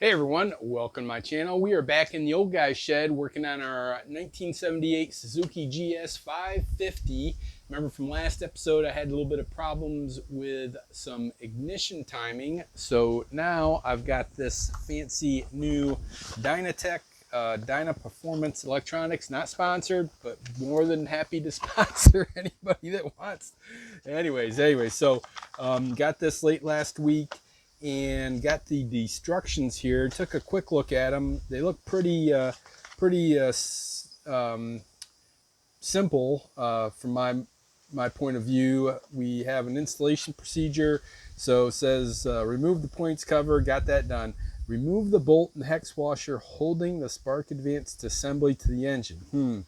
Hey everyone, welcome to my channel. We are back in the old guy's shed working on our 1978 Suzuki GS550. Remember from last episode I had a little bit of problems with some ignition timing. So now I've got this fancy new Dynatech Dyna Performance Electronics, not sponsored, but more than happy to sponsor anybody that wants. Anyways, got this late last week and got the destructions here. Took a quick look at them. They look pretty simple from my point of view. We have an installation procedure. So it says remove the points cover. Got that done. Remove the bolt and hex washer holding the spark advanced assembly to the engine.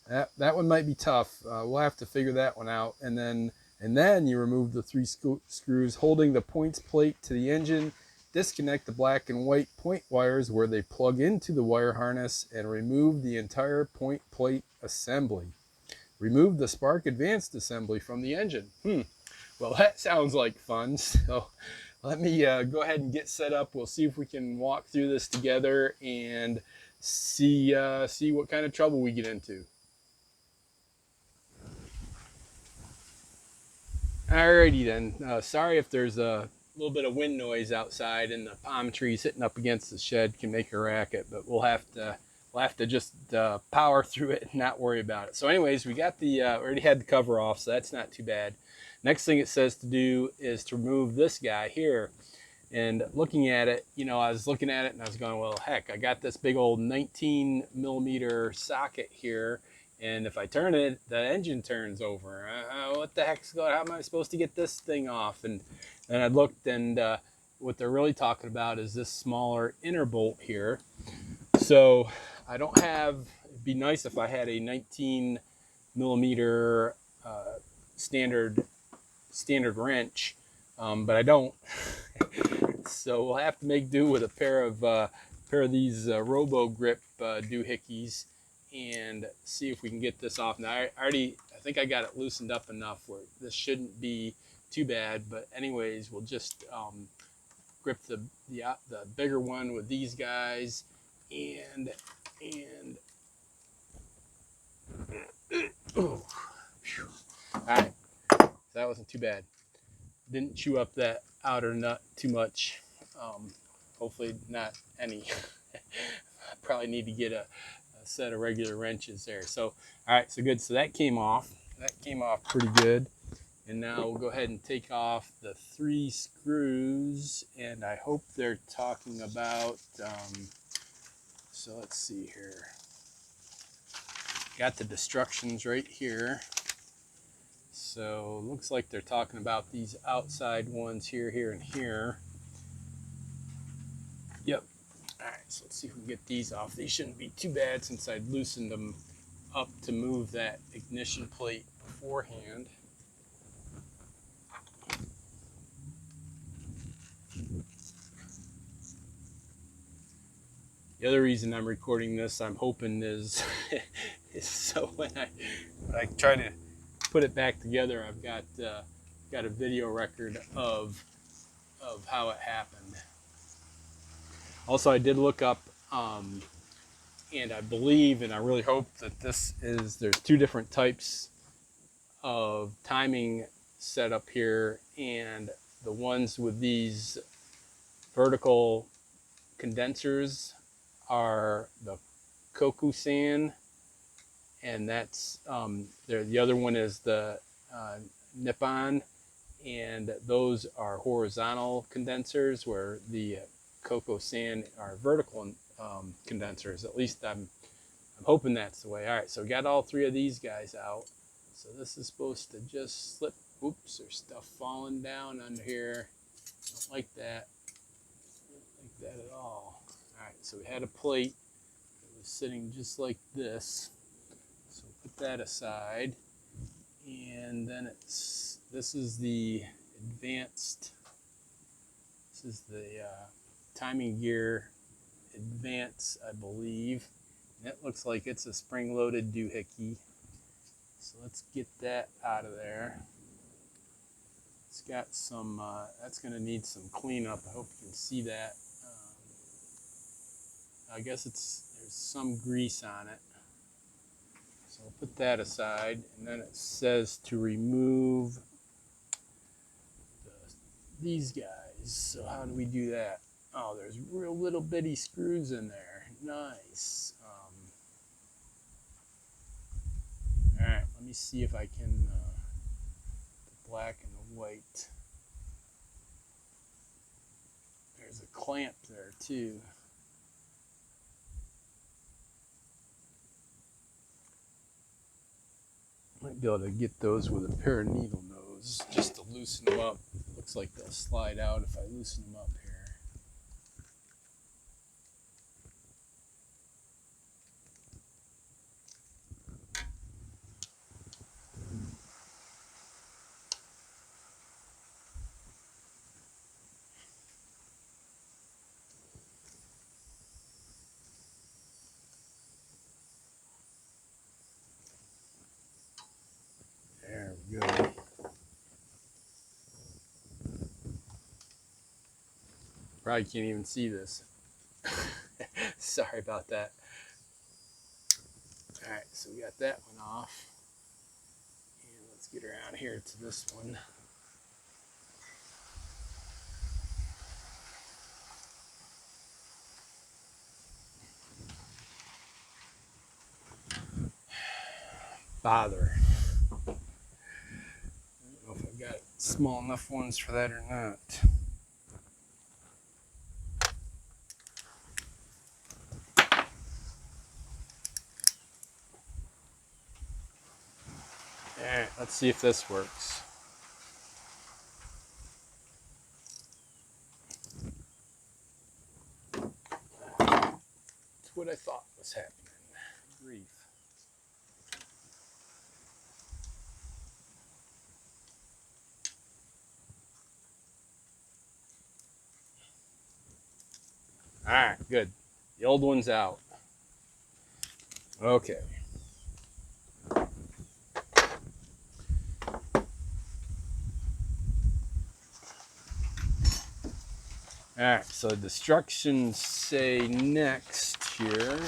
That one might be tough. We'll have to figure that one out. And then you remove the three screws holding the points plate to the engine, disconnect the black and white point wires where they plug into the wire harness, and remove the entire point plate assembly. Remove the spark advanced assembly from the engine. Well, that sounds like fun. So let me go ahead and get set up. We'll see if we can walk through this together and see what kind of trouble we get into. Alrighty then. Sorry if there's a little bit of wind noise outside, and the palm trees hitting up against the shed can make a racket. But we'll have to just power through it and not worry about it. So, anyways, we got the already had the cover off, so that's not too bad. Next thing it says to do is to remove this guy here. And looking at it, I was looking at it and I was going, well, heck, I got this big old 19 millimeter socket here. And if I turn it, the engine turns over. What the heck's going on? How am I supposed to get this thing off? And then I looked, and what they're really talking about is this smaller inner bolt here. So I don't have, it'd be nice if I had a 19 millimeter standard wrench, but I don't. So we'll have to make do with a pair of these Robo Grip doohickeys and see if we can get this off. Now I think I got it loosened up enough where this shouldn't be too bad. But anyways, we'll just grip the bigger one with these guys, and oh, all right, that wasn't too bad. Didn't chew up that outer nut too much. Hopefully not any. I probably need to get a set of regular wrenches there. So, all right, so good. So that came off. That came off pretty good. And now we'll go ahead and take off the 3 screws. And I hope they're talking about, so let's see here. Got the destructions right here. So looks like they're talking about these outside ones here, here, and here. Yep. All right, so let's see if we can get these off. These shouldn't be too bad since I loosened them up to move that ignition plate beforehand. The other reason I'm recording this, I'm hoping, is so when I try to put it back together, I've got a video record of how it happened. Also, I did look up, and I believe, and I really hope that there's 2 different types of timing setup here, and the ones with these vertical condensers are the Kokusan, and that's the other one is the Nippon, and those are horizontal condensers, where the Kokusan are vertical condensers. At least I'm hoping that's the way. All right, so we got all 3 of these guys out. So this is supposed to just slip. Oops, there's stuff falling down under here. Don't like that. Don't like that at all. All right, so we had a plate that was sitting just like this. So put that aside. And then this is the advanced, this is the timing gear advance, I believe. And it looks like it's a spring-loaded doohickey. So let's get that out of there. It's got some, that's going to need some cleanup. I hope you can see that. I guess there's some grease on it. So I'll put that aside, and then it says to remove these guys. So how do we do that? Oh, there's real little bitty screws in there. Nice. All right, let me see if I can the black and the white. There's a clamp there too. Might be able to get those with a pair of needle nose just to loosen them up. Looks like they'll slide out if I loosen them up here. There we go. Probably can't even see this. Sorry about that. All right, so we got that one off. And let's get around here to this one. Bother. I don't know if I've got small enough ones for that or not. Alright, let's see if this works. That's what I thought was happening. Grief. Alright, good. The old one's out. Okay. Alright, so the instructions say next here.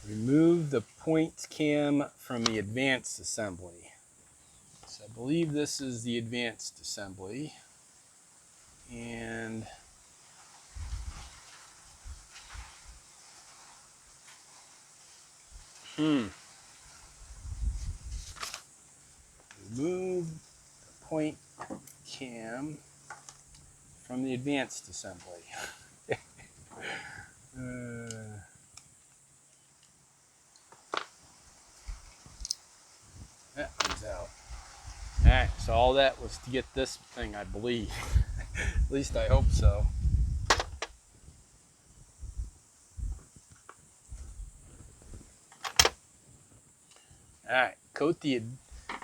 Remove the point cam from the advanced assembly. So I believe this is the advanced assembly. And remove the point cam from the advanced assembly. That one's out. Alright, so all that was to get this thing, I believe. At least I hope so. Alright, coat the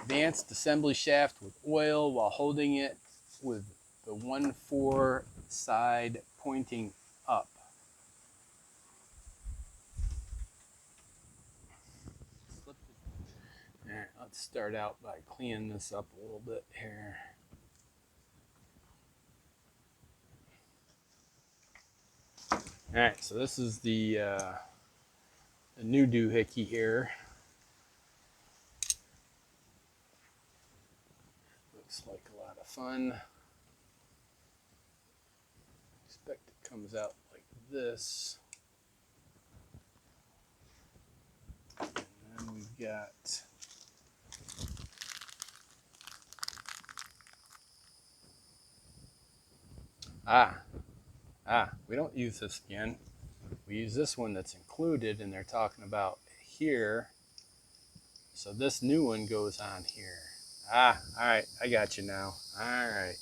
advanced assembly shaft with oil while holding it with the 1/4 side pointing up. Alright, let's start out by cleaning this up a little bit here. Alright, so this is the new doohickey here. Looks like a lot of fun. Expect it comes out like this. And then we've got we don't use this again. We use this one that's included, and they're talking about here. So this new one goes on here. All right, I got you now. All right,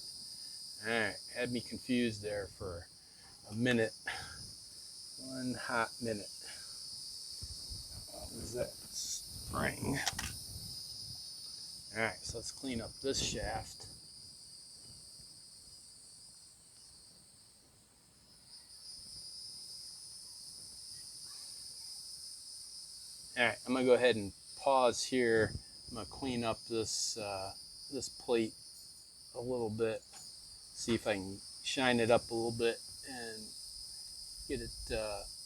had me confused there for a minute. One hot minute. What was that spring? All right, so let's clean up this shaft. All right, I'm gonna go ahead and pause here. I'm gonna clean up this this plate a little bit. See if I can shine it up a little bit and get it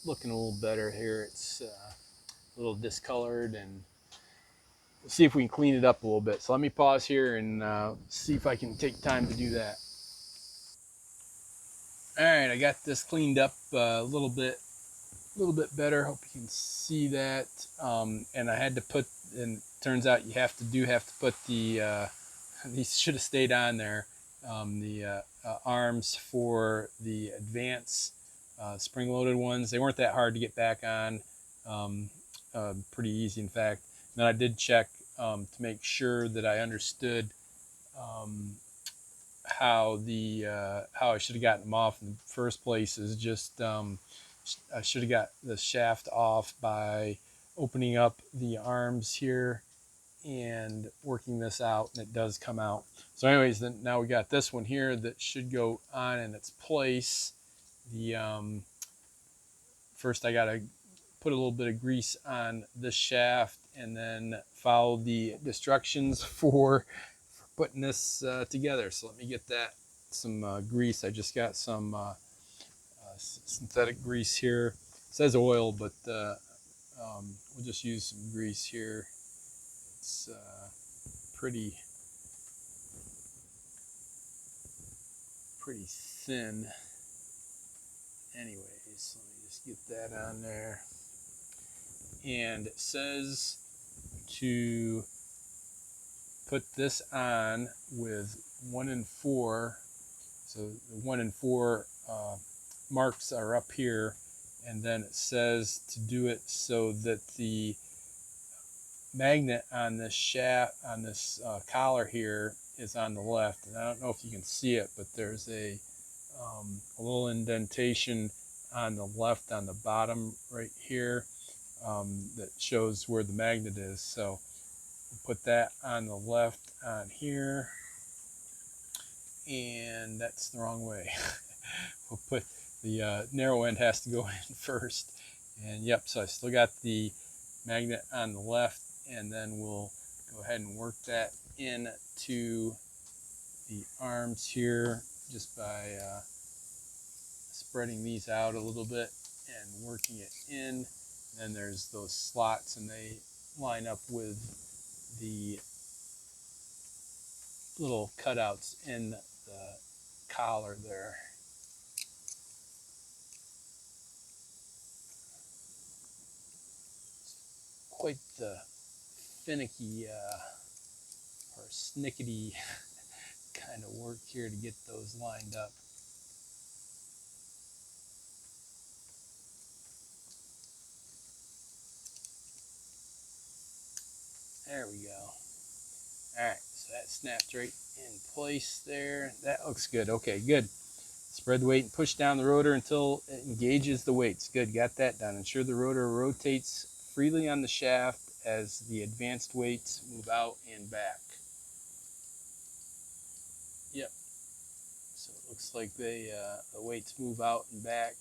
looking a little better here. It's a little discolored, and we'll see if we can clean it up a little bit. So let me pause here and see if I can take time to do that. All right, I got this cleaned up a little bit better. Hope you can see that. And I had to put, and it turns out you have to put the these should have stayed on there. The arms for the advance spring-loaded ones, they weren't that hard to get back on. Pretty easy, in fact. And then I did check to make sure that I understood um, how I should have gotten them off in the first place. Is just I should have got the shaft off by opening up the arms here and working this out, and it does come out. So anyways, then now we got this one here that should go on in its place. The first I got to put a little bit of grease on this shaft and then follow the instructions for putting this together. So let me get that some grease. I just got some synthetic grease here. It says oil, but we'll just use some grease here. It's pretty thin. Anyways, let me just get that on there. And it says to put this on with 1 and 4. So the 1 and 4 marks are up here, and then it says to do it so that the magnet on this shaft, on this collar here, is on the left. And I don't know if you can see it, but there's a little indentation on the left on the bottom right here that shows where the magnet is. So we'll put that on the left on here, and that's the wrong way. We'll put the narrow end has to go in first. And yep, so I still got the magnet on the left, and then we'll go ahead and work that into the arms here just by spreading these out a little bit and working it in. Then there's those slots, and they line up with the little cutouts in the collar there. Quite the finicky or snickety kind of work here to get those lined up. There we go. All right, so that snapped right in place there. That looks good. Okay, good. Spread the weight and push down the rotor until it engages the weights. Good, got that done. Ensure the rotor rotates freely on the shaft as the advanced weights move out and back. Yep. So it looks like the weights move out and back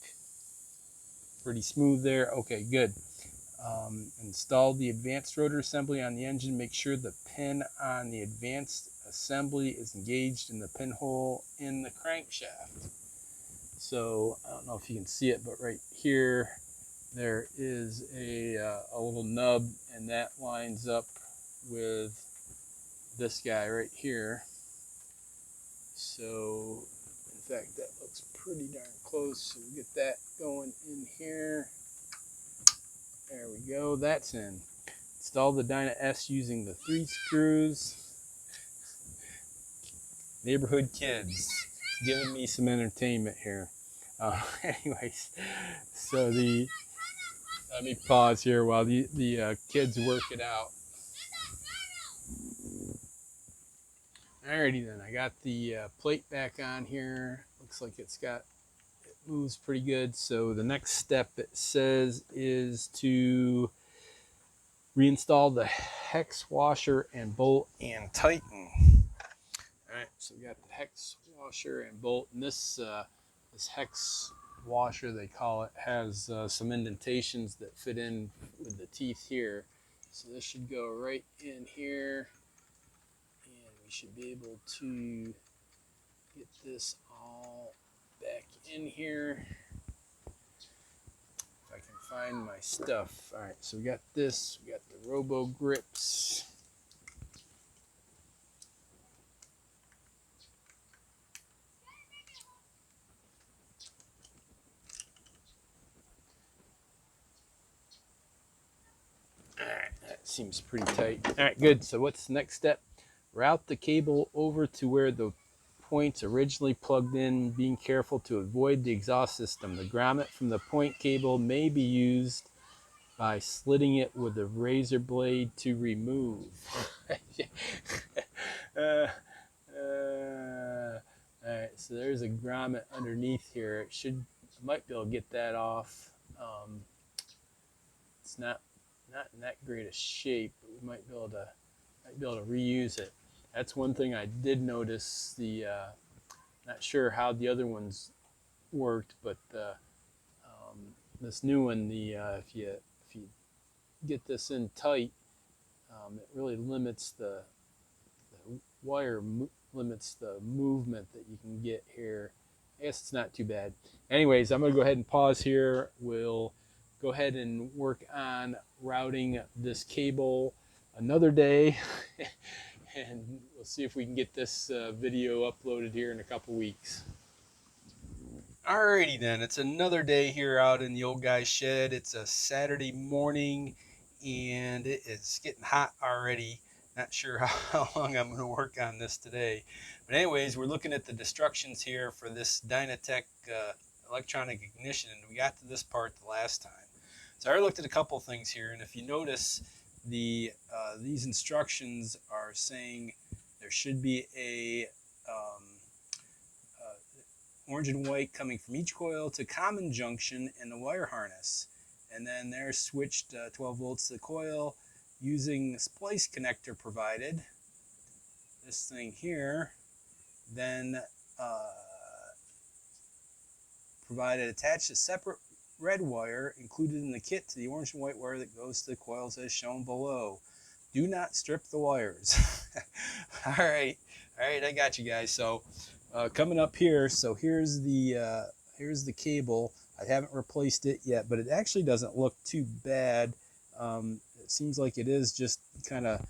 pretty smooth there. Okay, good. Install the advanced rotor assembly on the engine. Make sure the pin on the advanced assembly is engaged in the pinhole in the crankshaft. So I don't know if you can see it, but right here there is a little nub, and that lines up with this guy right here. So in fact, that looks pretty darn close. So we'll get that going in here. There we go, that's in. Install the Dynatech using the 3 screws. Neighborhood kids giving me some entertainment here. Anyways, so let me pause here while the kids work it out. Alrighty then, I got the plate back on here. Looks like it moves pretty good. So the next step, it says, is to reinstall the hex washer and bolt and tighten. All right, so we got the hex washer and bolt, and this hex washer, they call it, has some indentations that fit in with the teeth here. So this should go right in here, and we should be able to get this all in here. If I can find my stuff. All right, so we got this. We got the Robo grips. All right, that seems pretty tight. All right, good. So what's the next step? Route the cable over to where the points originally plugged in, being careful to avoid the exhaust system. The grommet from the point cable may be used by slitting it with a razor blade to remove. All right, so there's a grommet underneath here. I might be able to get that off. It's not in that great a shape, but we might be able to reuse it. That's one thing I did notice. Not sure how the other ones worked, but this new one, if you get this in tight, it really limits the wire limits the movement that you can get here. I guess it's not too bad. Anyways, I'm going to go ahead and pause here. We'll go ahead and work on routing this cable another day. And we'll see if we can get this video uploaded here in a couple weeks. Alrighty then, it's another day here out in the old guy's shed. It's a Saturday morning and it is getting hot already. Not sure how long I'm going to work on this today. But anyways, we're looking at the instructions here for this Dynatech electronic ignition. And we got to this part the last time. So I already looked at a couple things here. And if you notice, these instructions are saying there should be a orange and white coming from each coil to common junction in the wire harness. And then they're switched 12 volts to the coil using the splice connector provided. This thing here, then provided attached a separate red wire included in the kit to the orange and white wire that goes to the coils as shown below. Do not strip the wires. All right, I got you guys. So coming up here, so here's the cable. I haven't replaced it yet, but it actually doesn't look too bad. It seems like it is just kind of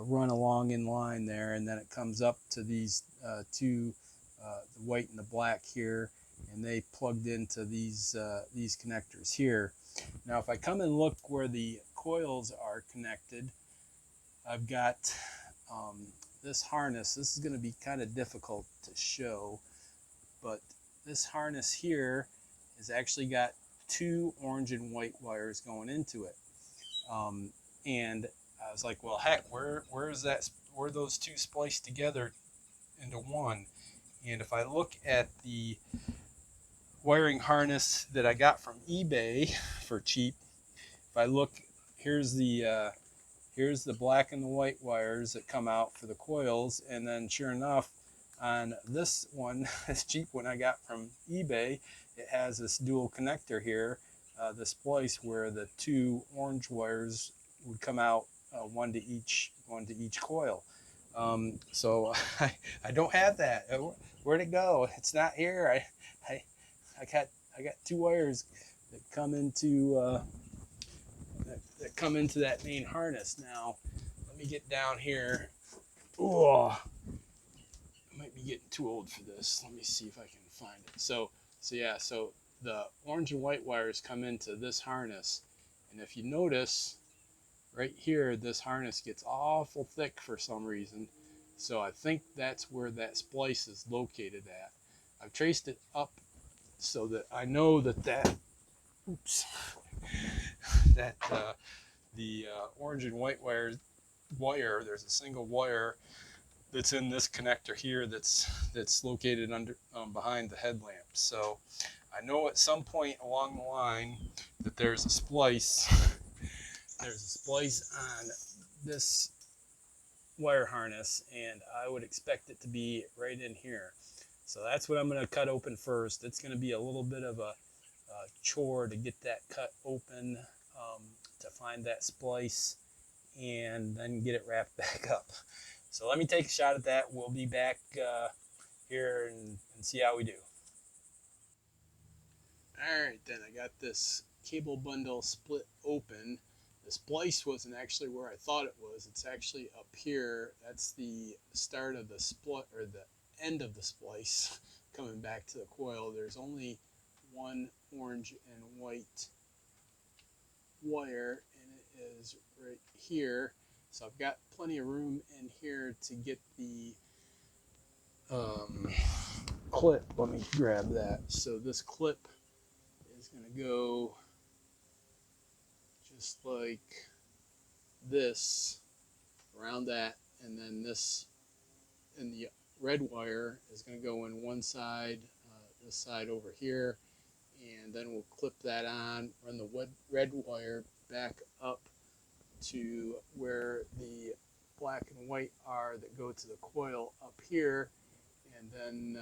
run along in line there, and then it comes up to these two, the white and the black here, and they plugged into these connectors here. Now, if I come and look where the coils are connected, I've got this harness. This is going to be kind of difficult to show, but this harness here has actually got two orange and white wires going into it. And I was like, well, heck, where are those two spliced together into one? And if I look at the wiring harness that I got from eBay for cheap, if I look, here's the black and the white wires that come out for the coils, and then sure enough, on this one, this cheap one I got from eBay, it has this dual connector here, the splice, where the two orange wires would come out, one to each coil. So I don't have that. Where'd it go? It's not here. I got two wires that come into that main harness. Now let me get down here. Oh, I might be getting too old for this. Let me see if I can find it. So the orange and white wires come into this harness, and if you notice right here, this harness gets awful thick for some reason. So I think that's where that splice is located at. I've traced it up so that I know that the orange and white wire, there's a single wire that's in this connector here that's located under behind the headlamp. So I know at some point along the line that there's a splice. There's a splice on this wire harness, and I would expect it to be right in here. So that's what I'm going to cut open first. It's going to be a little bit of a chore to get that cut open, to find that splice, and then get it wrapped back up. So let me take a shot at that. We'll be back here and see how we do. Alright, then I got this cable bundle split open. The splice wasn't actually where I thought it was. It's actually up here. That's the start of the split, or the end of the splice coming back to the coil. There's only one orange and white wire, and it is right here. So I've got plenty of room in here to get the clip. Let me grab that. So this clip is going to go just like this around that, and then this, and the red wire is going to go in one side, this side over here, and then we'll clip that on, run the red wire back up to where the black and white are that go to the coil up here, and then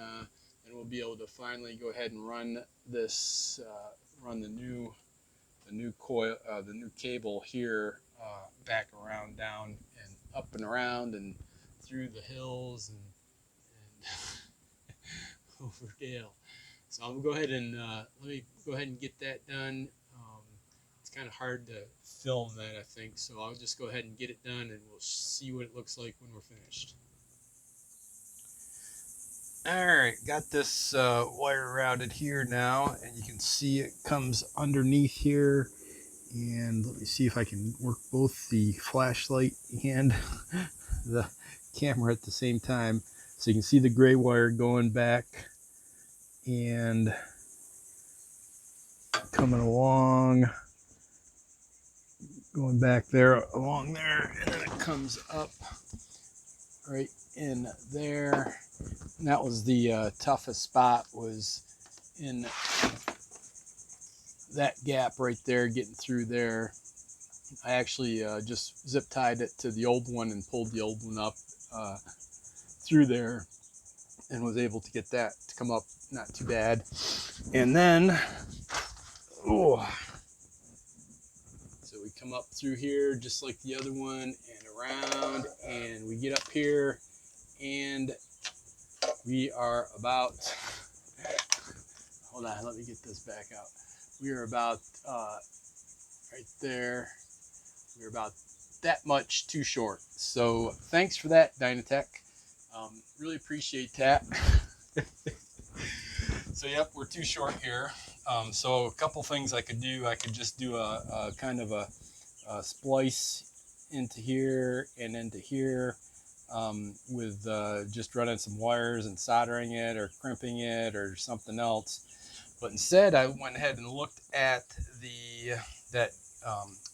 we'll be able to finally go ahead and run this, run the new coil, the new cable here, back around, down, and up and around, and through the hills, and over Dale. So I'm gonna go ahead and let me go ahead and get that done. It's kind of hard to film that, I think, so I'll just go ahead and get it done, and we'll see what it looks like when we're finished. Alright, got this wire routed here now, and you can see it comes underneath here. And let me see if I can work both the flashlight and the camera at the same time. So you can see the gray wire going back and coming along, going back there, along there, and then it comes up right in there. And that was the toughest spot, was in that gap right there, getting through there. I actually just zip tied it to the old one and pulled the old one up through there, and was able to get that to come up not too bad. And then, so we come up through here just like the other one, and around, and we get up here, and we are about, hold on, let me get this back out. We are about right there. We're about that much too short. So thanks for that, Dynatech. Really appreciate that. So yep, we're too short here. So a couple things I could do. I could just do a kind of a splice into here and into here, with just running some wires and soldering it or crimping it or something else. But instead, I went ahead and looked at that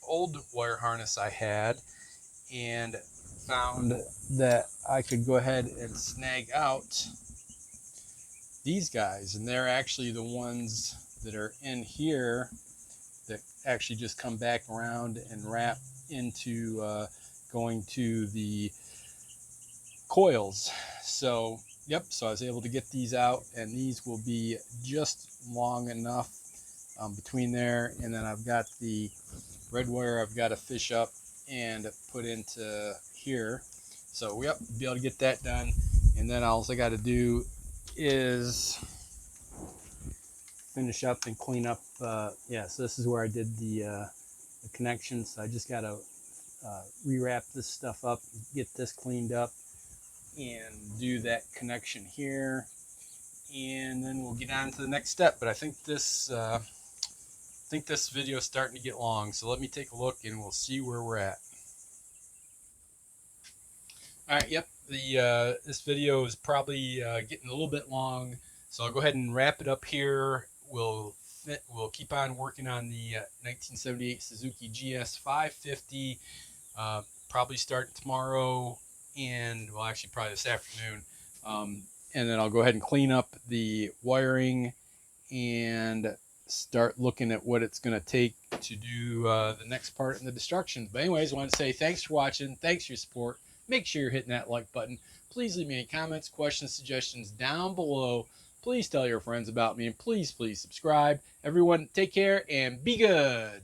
old wire harness I had, and found that I could go ahead and snag out these guys, and they're actually the ones that are in here that actually just come back around and wrap into going to the coils. So yep, so I was able to get these out, and these will be just long enough between there, and then I've got the red wire I've got to fish up and put into here. So yep, be able to get that done, and then all I got to do is finish up and clean up. Yeah, so this is where I did the connections. So I just got to rewrap this stuff up, get this cleaned up, and do that connection here, and then we'll get on to the next step. But I think this video is starting to get long, so let me take a look and we'll see where we're at. All right, yep, this video is probably getting a little bit long, so I'll go ahead and wrap it up here. We'll keep on working on the 1978 Suzuki GS550, probably starting tomorrow, and well, actually probably this afternoon. And then I'll go ahead and clean up the wiring and start looking at what it's going to take to do the next part in the destruction. But anyways, I want to say thanks for watching. Thanks for your support. Make sure you're hitting that like button. Please leave me any comments, questions, suggestions down below. Please tell your friends about me, and please subscribe. Everyone, take care and be good.